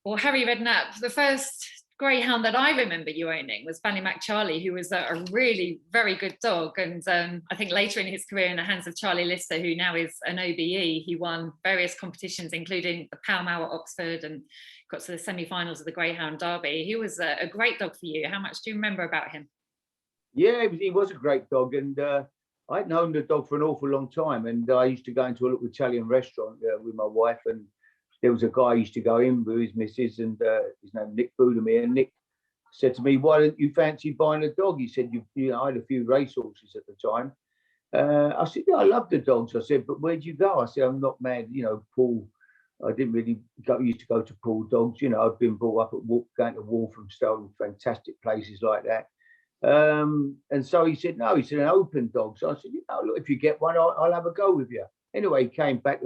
Well, Harry Redknapp, the first greyhound that I remember you owning was Fannie Mac Charlie, who was a really very good dog. And I think later in his career in the hands of Charlie Lister, who now is an OBE, he won various competitions, including the Pall Mall at Oxford, and got to the semi-finals of the Greyhound Derby. He was a great dog for you. How much do you remember about him? Yeah, he was a great dog, and I'd known the dog for an awful long time. And I used to go into a little Italian restaurant with my wife, and there was a guy I used to go in with his missus, and his name Nick Budimir. And Nick said to me, "Why don't you fancy buying a dog?" He said, I had a few racehorses at the time. I said, "Yeah, I love the dogs." I said, "But where'd you go?" I said, "I'm not mad, Paul. I didn't really used to go to Paul Dogs. I'd been brought up at going to Walthamstow, fantastic places like that." And so he said, "No," he said, "an open dog." So I said, "Look, if you get one, I'll have a go with you." Anyway, he came back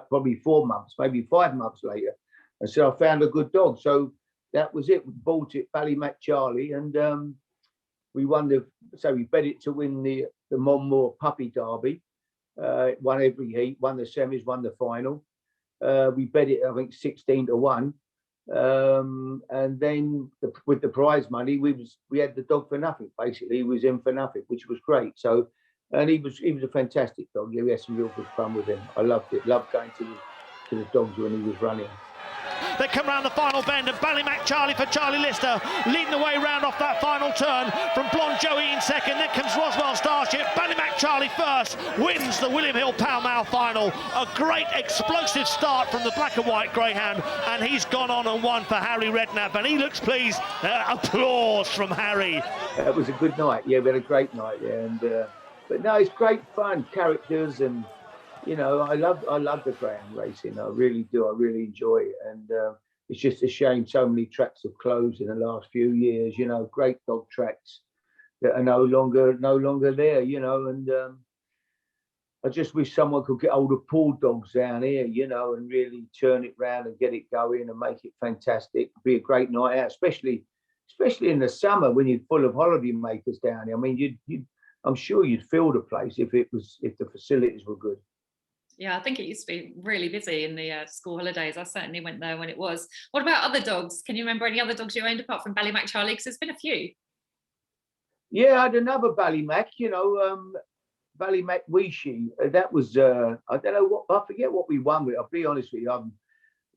probably 4 months, maybe 5 months later, and said, "I found a good dog." So that was it. We bought it, Fannie Mac Charlie, and we won we bet it to win the Monmore Puppy Derby. Won every heat, won the semis, won the final. We bet it, I think, 16-1. And then with the prize money, we had the dog for nothing. Basically, he was in for nothing, which was great. So, and he was a fantastic dog. Yeah, we had some real good fun with him. I loved it. Loved going to the dogs when he was running. They come round the final bend, and Fannie Mac Charlie for Charlie Lister leading the way round off that final turn from Blonde Joey in second. Then comes Roswell Starship. Fannie Mac Charlie first wins the William Hill Pall Mall final. A great explosive start from the black and white greyhound, and he's gone on and won for Harry Redknapp, and he looks pleased. Applause from Harry. It was a good night. Yeah, we had a great night. Yeah, and but no, it's great fun, characters, and I love the greyhound racing. I really do. I really enjoy it, and it's just a shame so many tracks have closed in the last few years. Great dog tracks that are no longer there. And I just wish someone could get hold of Paul Dogs down here, and really turn it round and get it going and make it fantastic. It'd be a great night out, especially in the summer when you're full of holiday makers down here. I mean, I'm sure you'd fill the place if the facilities were good. Yeah, I think it used to be really busy in the school holidays. I certainly went there when it was. What about other dogs? Can you remember any other dogs you owned apart from Ballymac Charlie? Because there's been a few. Yeah, I had another Ballymac, Ballymac Weeshi. That was, I don't know I forget what we won with. I'll be honest with you.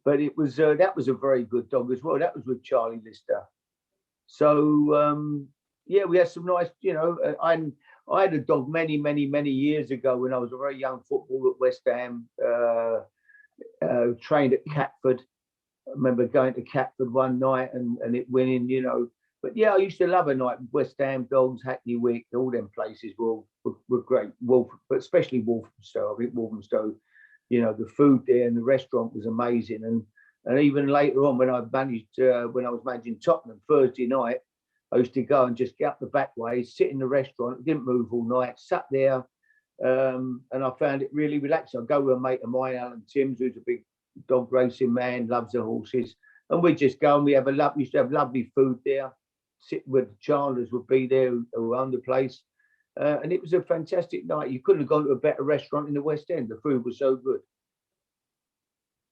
But it was, that was a very good dog as well. That was with Charlie Lister. So, yeah, we had some nice, I had a dog many, many, many years ago when I was a very young footballer at West Ham, trained at Catford. I remember going to Catford one night and it winning, But yeah, I used to love a night. West Ham dogs, Hackney Wick, all them places were great. But especially Walthamstow. I think Walthamstow, the food there and the restaurant was amazing. And even later on when I was managing Tottenham Thursday night, I used to go and just get up the back way, sit in the restaurant, didn't move all night, sat there, and I found it really relaxing. I'd go with a mate of mine, Alan Timms, who's a big dog racing man, loves the horses, and we'd just go and we used to have lovely food there, sit with the Chandlers would be there who owned the place, and it was a fantastic night. You couldn't have gone to a better restaurant in the West End. The food was so good.